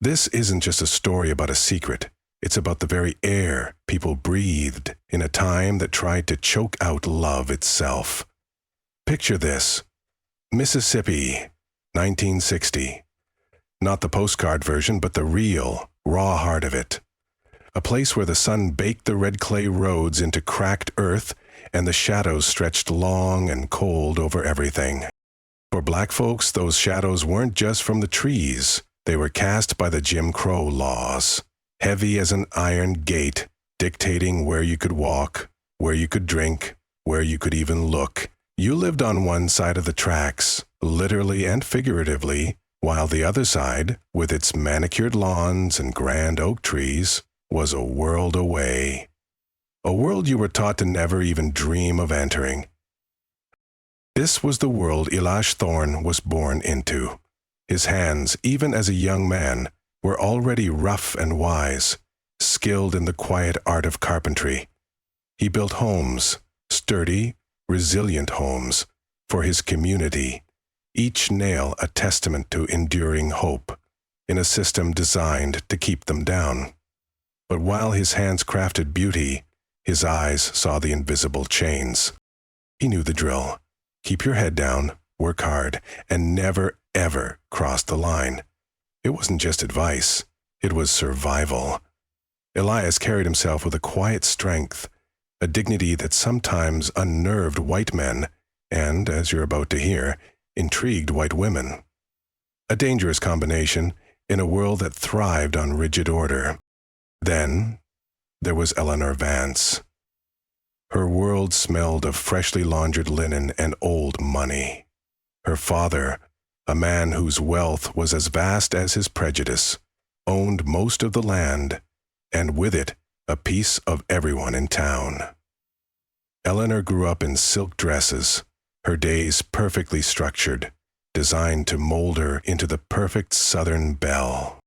This isn't just a story about a secret. It's about the very air people breathed in a time that tried to choke out love itself. Picture this. Mississippi, 1960. Not the postcard version, but the real, raw heart of it. A place where the sun baked the red clay roads into cracked earth and the shadows stretched long and cold over everything. For black folks, those shadows weren't just from the trees. They were cast by the Jim Crow laws, heavy as an iron gate, dictating where you could walk, where you could drink, where you could even look. You lived on one side of the tracks, literally and figuratively, while the other side, with its manicured lawns and grand oak trees, was a world away. A world you were taught to never even dream of entering. This was the world Elias Thorne was born into. His hands, even as a young man, were already rough and wise, skilled in the quiet art of carpentry. He built homes, sturdy, resilient homes, for his community, each nail a testament to enduring hope, in a system designed to keep them down. But while his hands crafted beauty, his eyes saw the invisible chains. He knew the drill. Keep your head down, work hard, and never, ever cross the line. It wasn't just advice. It was survival. Elias carried himself with a quiet strength, a dignity that sometimes unnerved white men and, as you're about to hear, intrigued white women. A dangerous combination in a world that thrived on rigid order. Then there was Eleanor Vance. Her world smelled of freshly laundered linen and old money. Her father, a man whose wealth was as vast as his prejudice, owned most of the land, and with it, a piece of everyone in town. Eleanor grew up in silk dresses, her days perfectly structured, designed to mold her into the perfect Southern belle.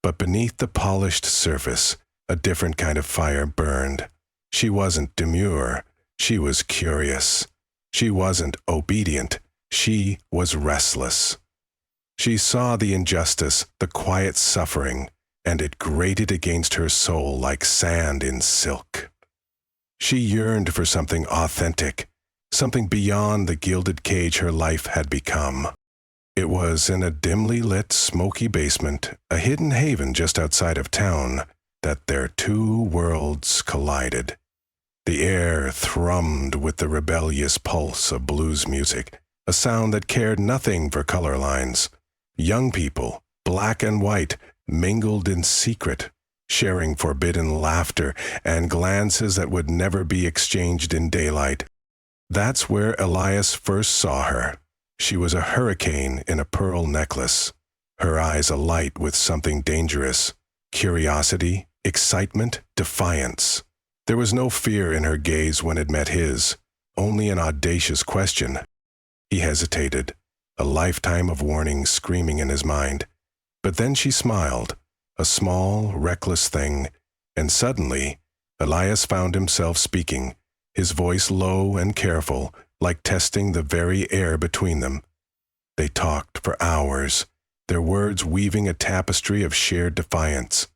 But beneath the polished surface, a different kind of fire burned. She wasn't demure, she was curious. She wasn't obedient, she was restless. She saw the injustice, the quiet suffering, and it grated against her soul like sand in silk. She yearned for something authentic, something beyond the gilded cage her life had become. It was in a dimly lit, smoky basement, a hidden haven just outside of town, that their two worlds collided. The air thrummed with the rebellious pulse of blues music, a sound that cared nothing for color lines. Young people, black and white, mingled in secret, sharing forbidden laughter and glances that would never be exchanged in daylight. That's where Elias first saw her. She was a hurricane in a pearl necklace, her eyes alight with something dangerous, curiosity, excitement, defiance. There was no fear in her gaze when it met his, only an audacious question. He hesitated, a lifetime of warning screaming in his mind. But then she smiled, a small, reckless thing, and suddenly, Elias found himself speaking, his voice low and careful, like testing the very air between them. They talked for hours, their words weaving a tapestry of shared defiance.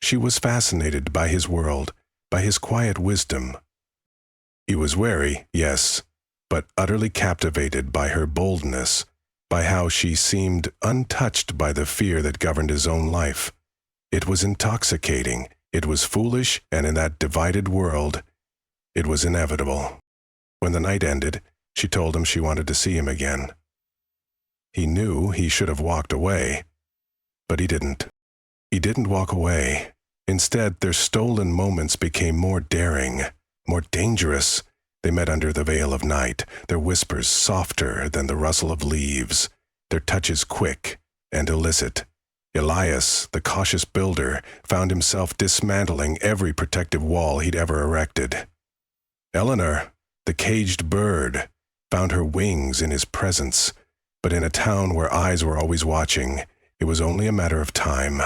She was fascinated by his world, by his quiet wisdom. He was wary, yes, but utterly captivated by her boldness, by how she seemed untouched by the fear that governed his own life. It was intoxicating, it was foolish, and in that divided world, it was inevitable. When the night ended, she told him she wanted to see him again. He knew he should have walked away, but he didn't. He didn't walk away. Instead, their stolen moments became more daring, more dangerous. They met under the veil of night, their whispers softer than the rustle of leaves, their touches quick and illicit. Elias, the cautious builder, found himself dismantling every protective wall he'd ever erected. Eleanor, the caged bird, found her wings in his presence, but in a town where eyes were always watching, it was only a matter of time.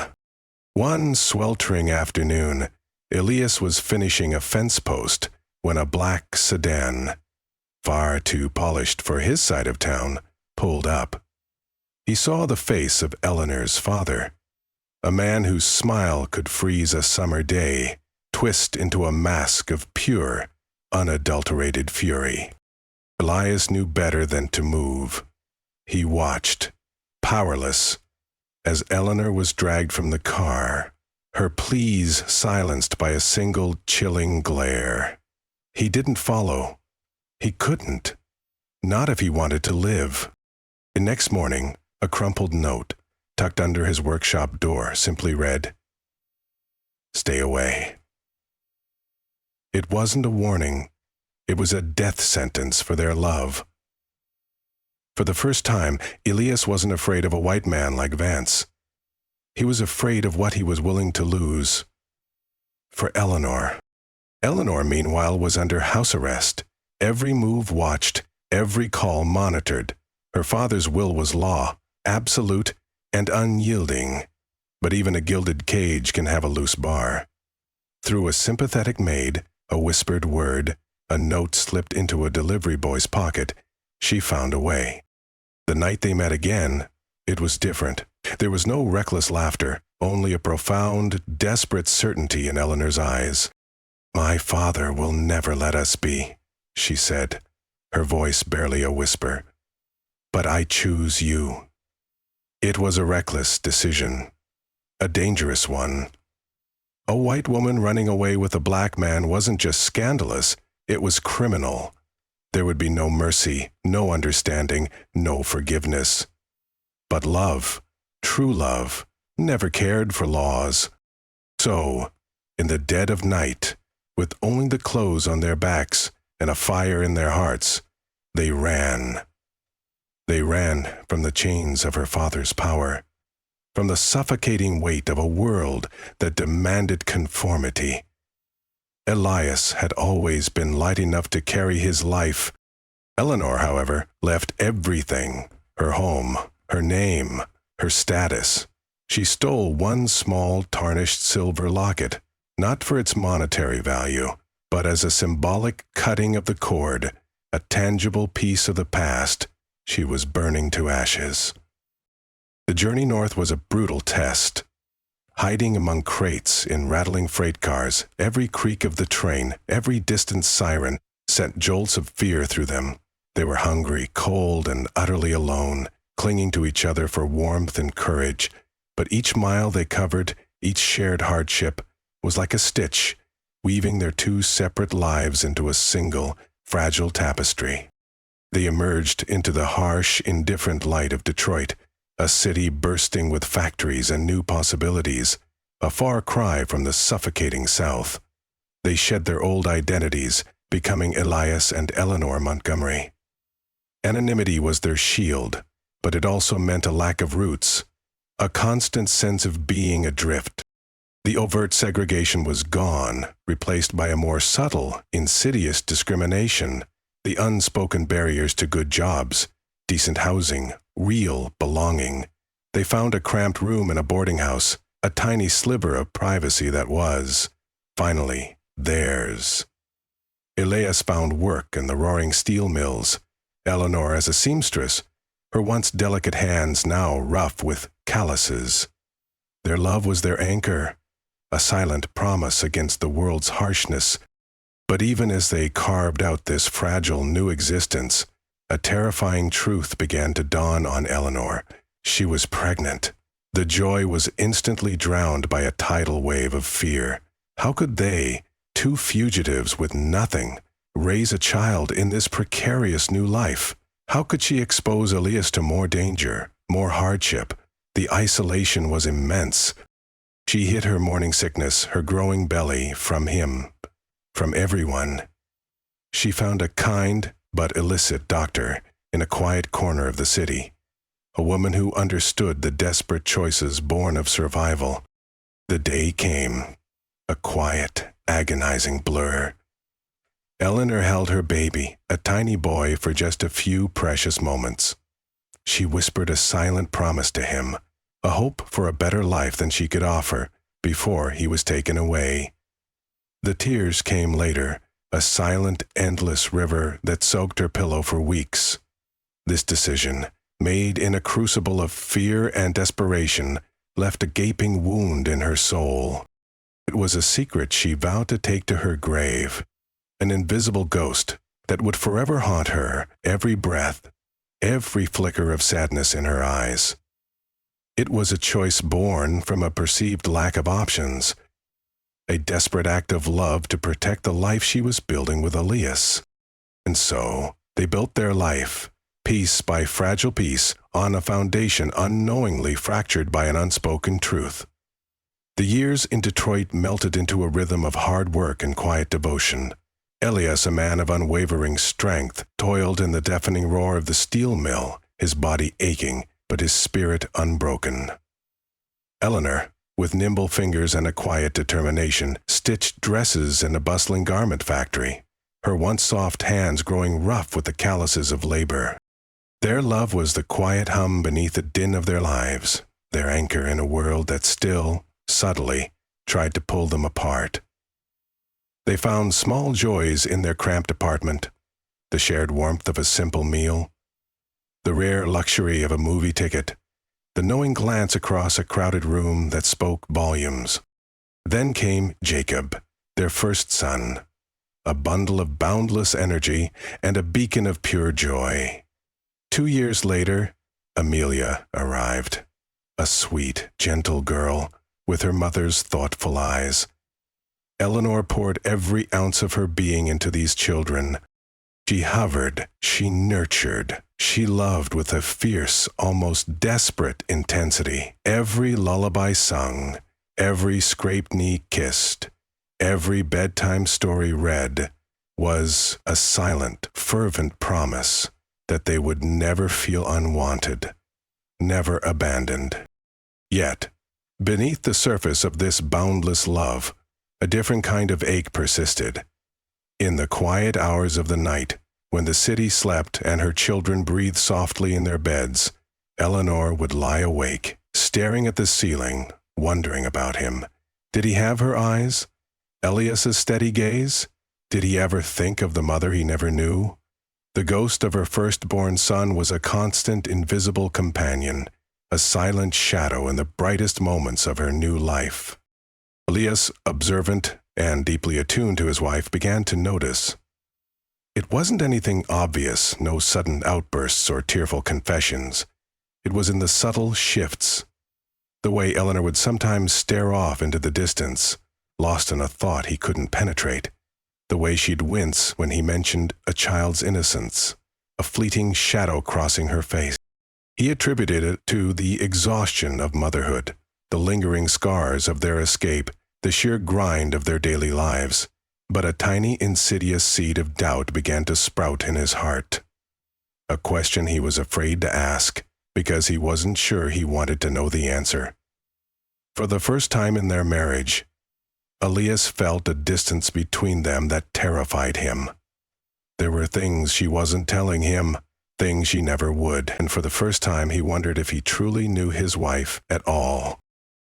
One sweltering afternoon, Elias was finishing a fence post when a black sedan, far too polished for his side of town, pulled up. He saw the face of Eleanor's father, a man whose smile could freeze a summer day, twist into a mask of pure, unadulterated fury. Elias knew better than to move. He watched, powerless, as Eleanor was dragged from the car, her pleas silenced by a single chilling glare. He didn't follow. He couldn't. Not if he wanted to live. The next morning, a crumpled note, tucked under his workshop door, simply read, "Stay away." It wasn't a warning. It was a death sentence for their love. For the first time, Elias wasn't afraid of a white man like Vance. He was afraid of what he was willing to lose. For Eleanor. Eleanor, meanwhile, was under house arrest. Every move watched, every call monitored. Her father's will was law, absolute and unyielding. But even a gilded cage can have a loose bar. Through a sympathetic maid, a whispered word, a note slipped into a delivery boy's pocket, she found a way. The night they met again, it was different. There was no reckless laughter, only a profound, desperate certainty in Eleanor's eyes. "My father will never let us be," she said, her voice barely a whisper. "But I choose you." It was a reckless decision, a dangerous one. A white woman running away with a black man wasn't just scandalous, it was criminal. There would be no mercy, no understanding, no forgiveness. But love, true love, never cared for laws. So, in the dead of night, with only the clothes on their backs and a fire in their hearts, they ran. They ran from the chains of her father's power, from the suffocating weight of a world that demanded conformity. Elias had always been light enough to carry his life. Eleanor, however, left everything, her home, her name, her status. She stole one small tarnished silver locket, not for its monetary value, but as a symbolic cutting of the cord, a tangible piece of the past she was burning to ashes. The journey north was a brutal test. Hiding among crates in rattling freight cars, every creak of the train, every distant siren sent jolts of fear through them. They were hungry, cold, and utterly alone, clinging to each other for warmth and courage. But each mile they covered, each shared hardship, was like a stitch, weaving their two separate lives into a single, fragile tapestry. They emerged into the harsh, indifferent light of Detroit, a city bursting with factories and new possibilities, a far cry from the suffocating South. They shed their old identities, becoming Elias and Eleanor Montgomery. Anonymity was their shield, but it also meant a lack of roots, a constant sense of being adrift. The overt segregation was gone, replaced by a more subtle, insidious discrimination, the unspoken barriers to good jobs, decent housing, real belonging. They found a cramped room in a boarding house, a tiny sliver of privacy that was, finally, theirs. Elias found work in the roaring steel mills, Eleanor as a seamstress, her once delicate hands now rough with calluses. Their love was their anchor, a silent promise against the world's harshness. But even as they carved out this fragile new existence, a terrifying truth began to dawn on Eleanor. She was pregnant. The joy was instantly drowned by a tidal wave of fear. How could they, two fugitives with nothing, raise a child in this precarious new life? How could she expose Elias to more danger, more hardship? The isolation was immense. She hid her morning sickness, her growing belly, from him, from everyone. She found a kind but illicit doctor in a quiet corner of the city, a woman who understood the desperate choices born of survival. The day came, a quiet, agonizing blur. Eleanor held her baby, a tiny boy, for just a few precious moments. She whispered a silent promise to him, a hope for a better life than she could offer, before he was taken away. The tears came later, a silent, endless river that soaked her pillow for weeks. This decision, made in a crucible of fear and desperation, left a gaping wound in her soul. It was a secret she vowed to take to her grave, an invisible ghost that would forever haunt her, every breath, every flicker of sadness in her eyes. It was a choice born from a perceived lack of options, a desperate act of love to protect the life she was building with Elias. And so, they built their life, piece by fragile piece, on a foundation unknowingly fractured by an unspoken truth. The years in Detroit melted into a rhythm of hard work and quiet devotion. Elias, a man of unwavering strength, toiled in the deafening roar of the steel mill, his body aching, but his spirit unbroken. Eleanor, with nimble fingers and a quiet determination, stitched dresses in a bustling garment factory, her once soft hands growing rough with the calluses of labor. Their love was the quiet hum beneath the din of their lives, their anchor in a world that still, subtly, tried to pull them apart. They found small joys in their cramped apartment, the shared warmth of a simple meal, the rare luxury of a movie ticket, the knowing glance across a crowded room that spoke volumes. Then came Jacob, their first son, a bundle of boundless energy and a beacon of pure joy. 2 years later, Amelia arrived, a sweet, gentle girl with her mother's thoughtful eyes. Eleanor poured every ounce of her being into these children. She hovered, she nurtured, she loved with a fierce, almost desperate intensity. Every lullaby sung, every scraped knee kissed, every bedtime story read was a silent, fervent promise that they would never feel unwanted, never abandoned. Yet, beneath the surface of this boundless love, a different kind of ache persisted. In the quiet hours of the night, when the city slept and her children breathed softly in their beds, Eleanor would lie awake, staring at the ceiling, wondering about him. Did he have her eyes? Elias's steady gaze? Did he ever think of the mother he never knew? The ghost of her firstborn son was a constant, invisible companion, a silent shadow in the brightest moments of her new life. Elias, observant and deeply attuned to his wife, began to notice. It wasn't anything obvious, no sudden outbursts or tearful confessions. It was in the subtle shifts. The way Eleanor would sometimes stare off into the distance, lost in a thought he couldn't penetrate. The way she'd wince when he mentioned a child's innocence, a fleeting shadow crossing her face. He attributed it to the exhaustion of motherhood, the lingering scars of their escape, the sheer grind of their daily lives. But a tiny, insidious seed of doubt began to sprout in his heart. A question he was afraid to ask, because he wasn't sure he wanted to know the answer. For the first time in their marriage, Elias felt a distance between them that terrified him. There were things she wasn't telling him, things she never would, and for the first time he wondered if he truly knew his wife at all.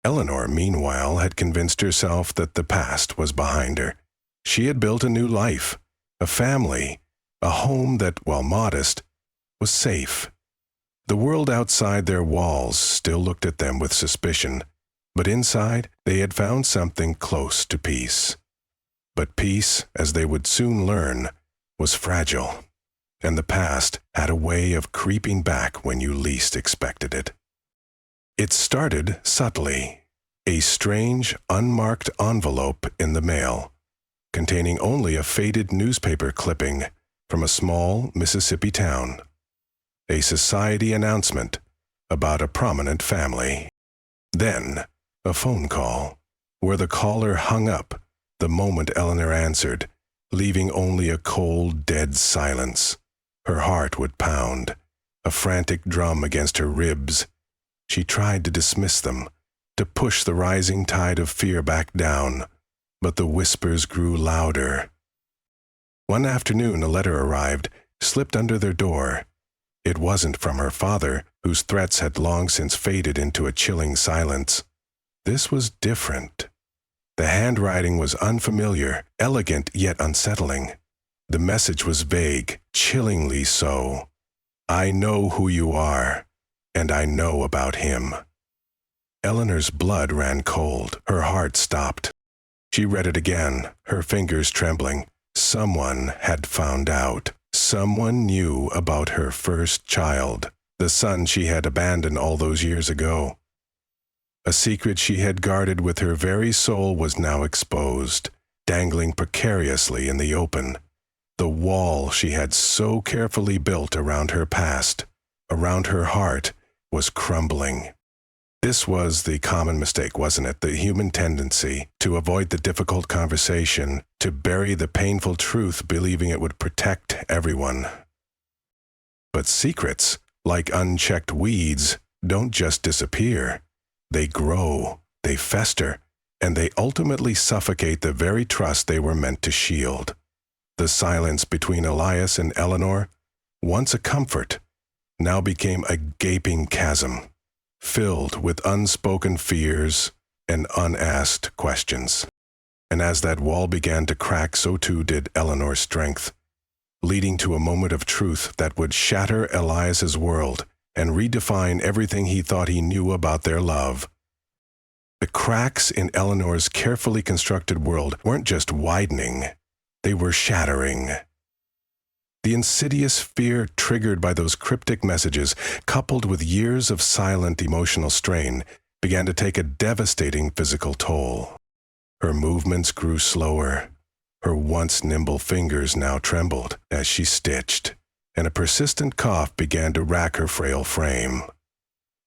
Eleanor, meanwhile, had convinced herself that the past was behind her. She had built a new life, a family, a home that, while modest, was safe. The world outside their walls still looked at them with suspicion, but inside they had found something close to peace. But peace, as they would soon learn, was fragile, and the past had a way of creeping back when you least expected it. It started subtly, a strange, unmarked envelope in the mail, containing only a faded newspaper clipping from a small Mississippi town, a society announcement about a prominent family. Then, a phone call, where the caller hung up the moment Eleanor answered, leaving only a cold, dead silence. Her heart would pound, a frantic drum against her ribs. She tried to dismiss them, to push the rising tide of fear back down, but the whispers grew louder. One afternoon a letter arrived, slipped under their door. It wasn't from her father, whose threats had long since faded into a chilling silence. This was different. The handwriting was unfamiliar, elegant yet unsettling. The message was vague, chillingly so. I know who you are, and I know about him. Eleanor's blood ran cold. Her heart stopped. She read it again, her fingers trembling. Someone had found out. Someone knew about her first child, the son she had abandoned all those years ago. A secret she had guarded with her very soul was now exposed, dangling precariously in the open. The wall she had so carefully built around her past, around her heart, was crumbling. This was the common mistake, wasn't it? The human tendency to avoid the difficult conversation, to bury the painful truth, believing it would protect everyone. But secrets, like unchecked weeds, don't just disappear. They grow, they fester, and they ultimately suffocate the very trust they were meant to shield. The silence between Elias and Eleanor, once a comfort, now became a gaping chasm, filled with unspoken fears and unasked questions. And as that wall began to crack, so too did Eleanor's strength, leading to a moment of truth that would shatter Elias's world and redefine everything he thought he knew about their love. The cracks in Eleanor's carefully constructed world weren't just widening, they were shattering. The insidious fear triggered by those cryptic messages, coupled with years of silent emotional strain, began to take a devastating physical toll. Her movements grew slower. Her once nimble fingers now trembled as she stitched, and a persistent cough began to rack her frail frame.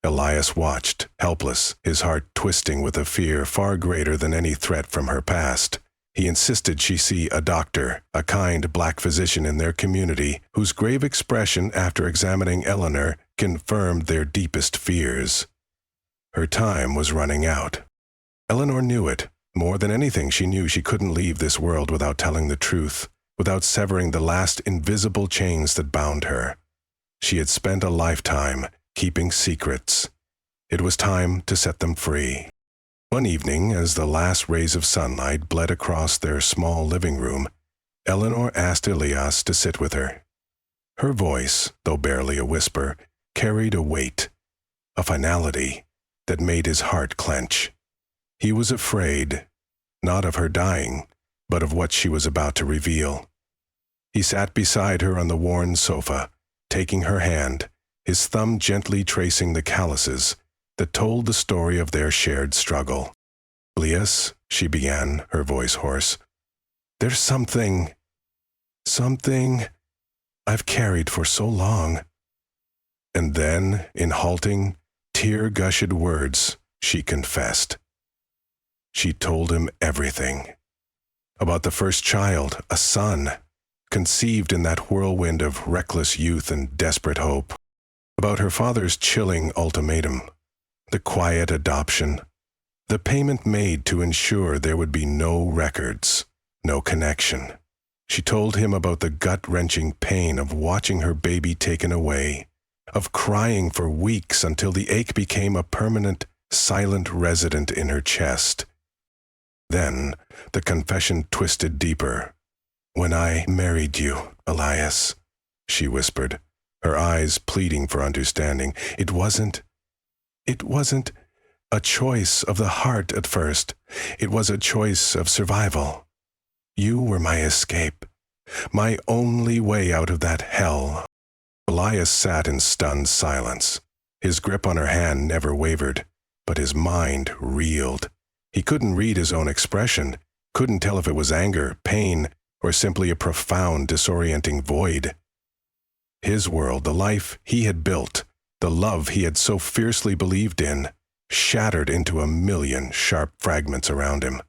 Elias watched, helpless, his heart twisting with a fear far greater than any threat from her past. He insisted she see a doctor, a kind black physician in their community, whose grave expression after examining Eleanor confirmed their deepest fears. Her time was running out. Eleanor knew it. More than anything, she knew she couldn't leave this world without telling the truth, without severing the last invisible chains that bound her. She had spent a lifetime keeping secrets. It was time to set them free. One evening, as the last rays of sunlight bled across their small living room, Eleanor asked Elias to sit with her. Her voice, though barely a whisper, carried a weight, a finality that made his heart clench. He was afraid, not of her dying, but of what she was about to reveal. He sat beside her on the worn sofa, taking her hand, his thumb gently tracing the calluses that told the story of their shared struggle. "Elias," she began, her voice hoarse, "there's something I've carried for so long." And then, in halting, tear-gushed words, she confessed. She told him everything. About the first child, a son, conceived in that whirlwind of reckless youth and desperate hope. About her father's chilling ultimatum, the quiet adoption, the payment made to ensure there would be no records, no connection. She told him about the gut-wrenching pain of watching her baby taken away, of crying for weeks until the ache became a permanent, silent resident in her chest. Then the confession twisted deeper. "When I married you, Elias," she whispered, her eyes pleading for understanding, it wasn't a choice of the heart at first. It was a choice of survival. You were my escape, my only way out of that hell." Elias sat in stunned silence. His grip on her hand never wavered, but his mind reeled. He couldn't read his own expression, couldn't tell if it was anger, pain, or simply a profound, disorienting void. His world, the life he had built, the love he had so fiercely believed in, shattered into a million sharp fragments around him.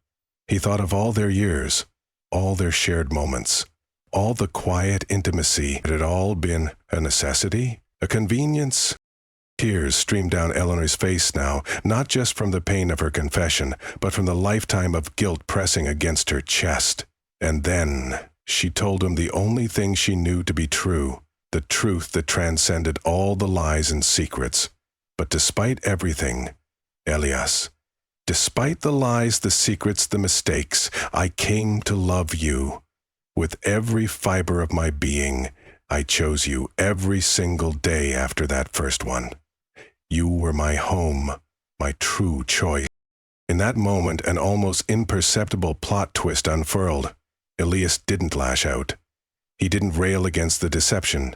He thought of all their years, all their shared moments, all the quiet intimacy. Had it all been a necessity, a convenience? Tears streamed down Eleanor's face now, not just from the pain of her confession, but from the lifetime of guilt pressing against her chest. And then she told him the only thing she knew to be true, the truth that transcended all the lies and secrets. But despite everything, Elias, despite the lies, the secrets, the mistakes, I came to love you. With every fiber of my being, I chose you every single day after that first one. You were my home, my true choice. In that moment, an almost imperceptible plot twist unfurled. Elias didn't lash out. He didn't rail against the deception.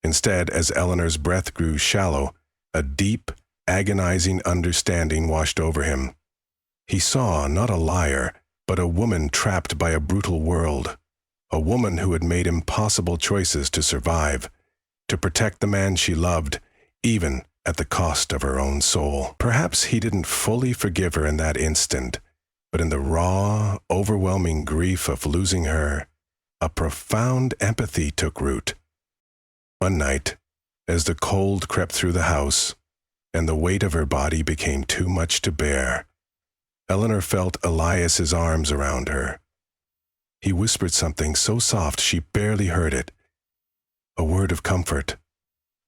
Instead, as Eleanor's breath grew shallow, a deep, agonizing understanding washed over him. He saw not a liar, but a woman trapped by a brutal world. A woman who had made impossible choices to survive, to protect the man she loved, even at the cost of her own soul. Perhaps he didn't fully forgive her in that instant, but in the raw, overwhelming grief of losing her, a profound empathy took root. One night, as the cold crept through the house, and the weight of her body became too much to bear, Eleanor felt Elias's arms around her. He whispered something so soft she barely heard it. A word of comfort,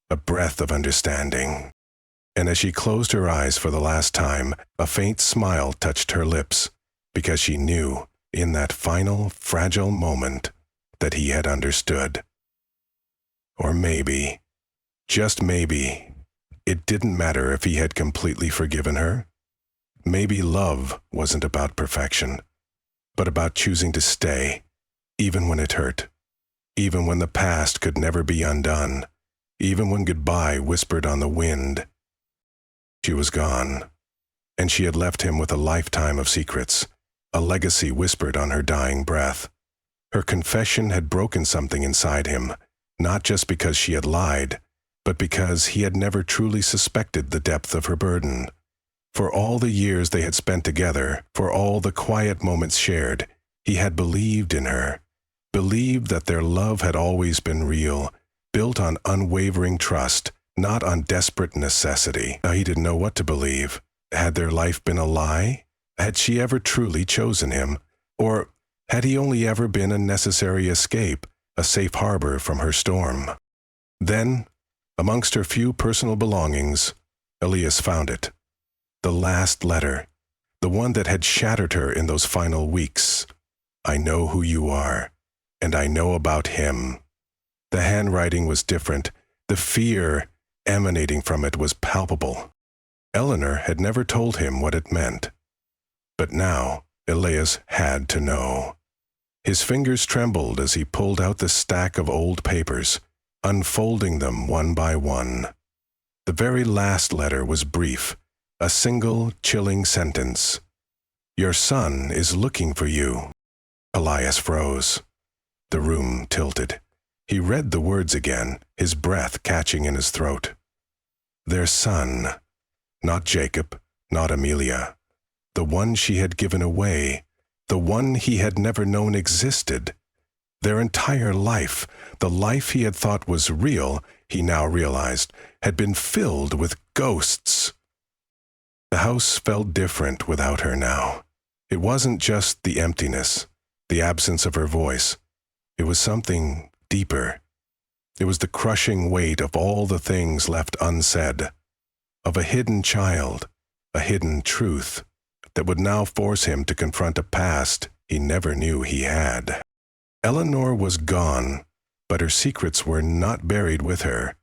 a breath of understanding. And as she closed her eyes for the last time, a faint smile touched her lips, because she knew, in that final, fragile moment, that he had understood. Or maybe, just maybe, it didn't matter if he had completely forgiven her. Maybe love wasn't about perfection, but about choosing to stay, even when it hurt, even when the past could never be undone, even when goodbye whispered on the wind. She was gone, and she had left him with a lifetime of secrets, a legacy whispered on her dying breath. Her confession had broken something inside him, not just because she had lied, but because he had never truly suspected the depth of her burden. For all the years they had spent together, for all the quiet moments shared, he had believed in her, believed that their love had always been real, built on unwavering trust, not on desperate necessity. Now he didn't know what to believe. Had their life been a lie? Had she ever truly chosen him? Or had he only ever been a necessary escape, a safe harbor from her storm? Then, amongst her few personal belongings, Elias found it. The last letter, the one that had shattered her in those final weeks. I know who you are, and I know about him. The handwriting was different. The fear emanating from it was palpable. Eleanor had never told him what it meant. But now, Elias had to know. His fingers trembled as he pulled out the stack of old papers, unfolding them one by one. The very last letter was brief, a single chilling sentence. Your son is looking for you. Elias froze. The room tilted. He read the words again, his breath catching in his throat. Their son, not Jacob, not Amelia, the one she had given away, the one he had never known existed. Their entire life, the life he had thought was real, he now realized, had been filled with ghosts. The house felt different without her now. It wasn't just the emptiness, the absence of her voice. It was something deeper. It was the crushing weight of all the things left unsaid, of a hidden child, a hidden truth, that would now force him to confront a past he never knew he had. Eleanor was gone, but her secrets were not buried with her.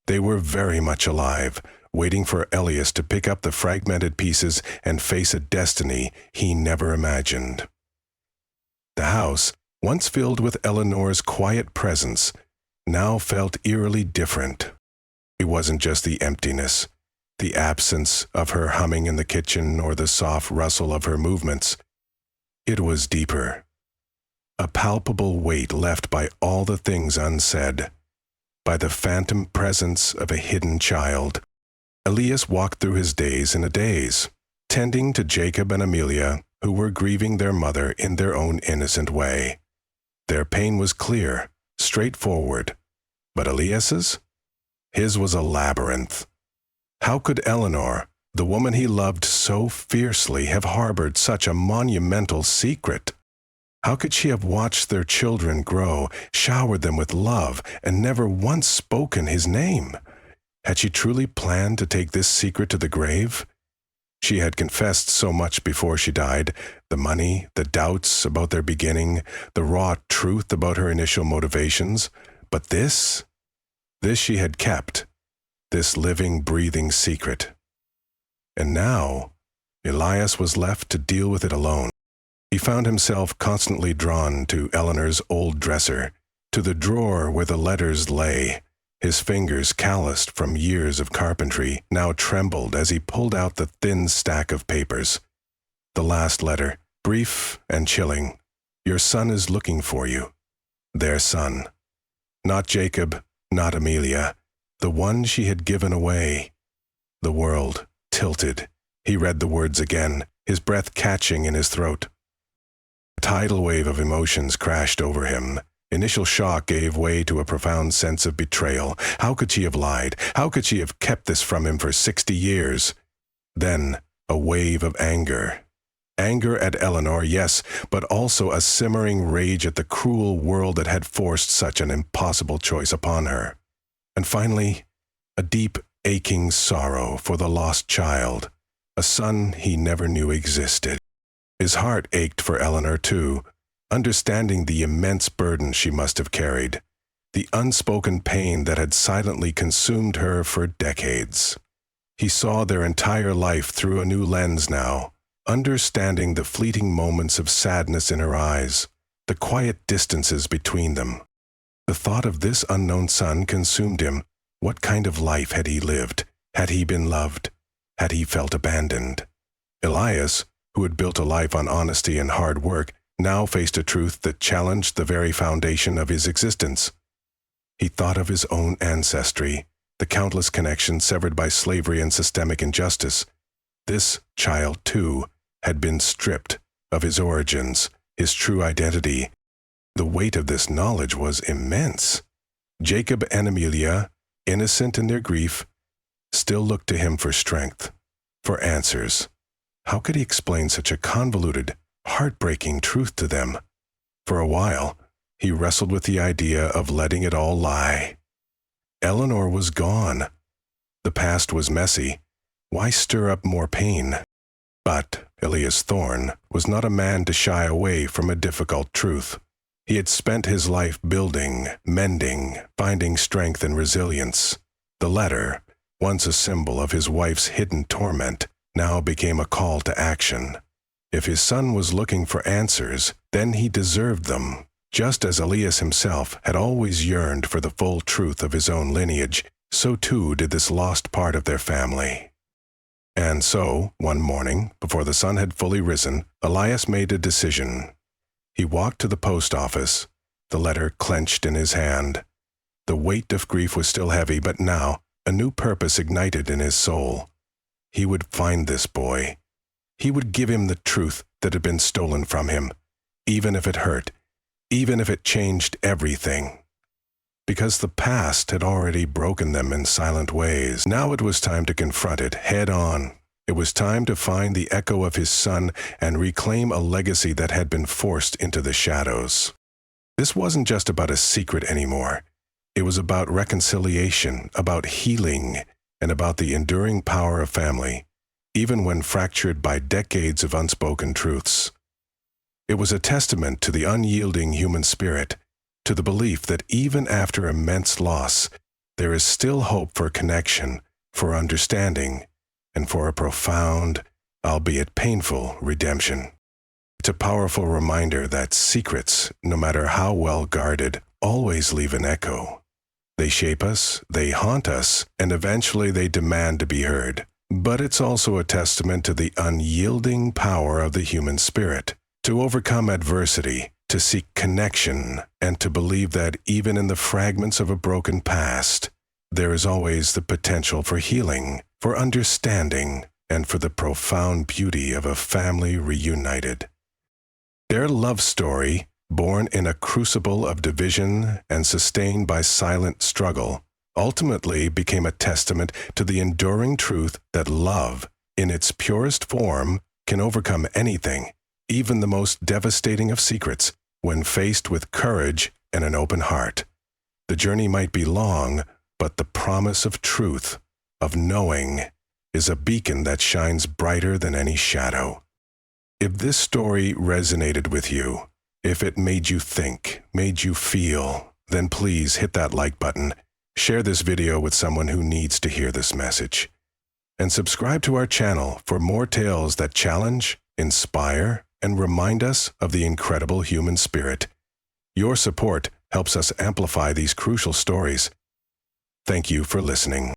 They were very much alive, waiting for Elias to pick up the fragmented pieces and face a destiny he never imagined. The house, once filled with Eleanor's quiet presence, now felt eerily different. It wasn't just the emptiness, the absence of her humming in the kitchen or the soft rustle of her movements. It was deeper. A palpable weight left by all the things unsaid, by the phantom presence of a hidden child. Elias walked through his days in a daze, tending to Jacob and Amelia, who were grieving their mother in their own innocent way. Their pain was clear, straightforward, but Elias's? His was a labyrinth. How could Eleanor, the woman he loved so fiercely, have harbored such a monumental secret? How could she have watched their children grow, showered them with love, and never once spoken his name? Had she truly planned to take this secret to the grave? She had confessed so much before she died, the money, the doubts about their beginning, the raw truth about her initial motivations. But this she had kept, this living, breathing secret. And now, Elias was left to deal with it alone. He found himself constantly drawn to Eleanor's old dresser, to the drawer where the letters lay. His fingers, calloused from years of carpentry, now trembled as he pulled out the thin stack of papers. The last letter, brief and chilling. Your son is looking for you. Their son. Not Jacob, not Amelia. The one she had given away. The world tilted. He read the words again, his breath catching in his throat. A tidal wave of emotions crashed over him. Initial shock gave way to a profound sense of betrayal. How could she have lied? How could she have kept this from him for 60 years? Then, a wave of anger. Anger at Eleanor, yes, but also a simmering rage at the cruel world that had forced such an impossible choice upon her. And finally, a deep, aching sorrow for the lost child, a son he never knew existed. His heart ached for Eleanor, too, understanding the immense burden she must have carried, the unspoken pain that had silently consumed her for decades. He saw their entire life through a new lens now, understanding the fleeting moments of sadness in her eyes, the quiet distances between them. The thought of this unknown son consumed him. What kind of life had he lived? Had he been loved? Had he felt abandoned? Elias, who had built a life on honesty and hard work, now faced a truth that challenged the very foundation of his existence. He thought of his own ancestry, the countless connections severed by slavery and systemic injustice. This child, too, had been stripped of his origins, his true identity. The weight of this knowledge was immense. Jacob and Amelia, innocent in their grief, still looked to him for strength, for answers. How could he explain such a convoluted, heartbreaking truth to them? For a while, he wrestled with the idea of letting it all lie. Eleanor was gone. The past was messy. Why stir up more pain? But Elias Thorne was not a man to shy away from a difficult truth. He had spent his life building, mending, finding strength and resilience. The letter, once a symbol of his wife's hidden torment, now became a call to action. If his son was looking for answers, then he deserved them, just as Elias himself had always yearned for the full truth of his own lineage. So too did this lost part of their family. And so, one morning, before the sun had fully risen, Elias made a decision. He walked to the post office, the letter clenched in his hand. The weight of grief was still heavy, but now a new purpose ignited in his soul. He would find this boy. He would give him the truth that had been stolen from him, even if it hurt, even if it changed everything. Because the past had already broken them in silent ways, now it was time to confront it head on. It was time to find the echo of his son and reclaim a legacy that had been forced into the shadows. This wasn't just about a secret anymore. It was about reconciliation, about healing, and about the enduring power of family, even when fractured by decades of unspoken truths. It was a testament to the unyielding human spirit, to the belief that even after immense loss, there is still hope for connection, for understanding, and for a profound, albeit painful, redemption. It's a powerful reminder that secrets, no matter how well guarded, always leave an echo. They shape us, they haunt us, and eventually they demand to be heard. But it's also a testament to the unyielding power of the human spirit, to overcome adversity, to seek connection, and to believe that even in the fragments of a broken past, there is always the potential for healing, for understanding, and for the profound beauty of a family reunited. Their love story, born in a crucible of division and sustained by silent struggle, ultimately became a testament to the enduring truth that love, in its purest form, can overcome anything, even the most devastating of secrets, when faced with courage and an open heart. The journey might be long, but the promise of truth, of knowing, is a beacon that shines brighter than any shadow. If this story resonated with you, if it made you think, made you feel, then please hit that like button. Share this video with someone who needs to hear this message. and subscribe to our channel for more tales that challenge, inspire, and remind us of the incredible human spirit. Your support helps us amplify these crucial stories. Thank you for listening.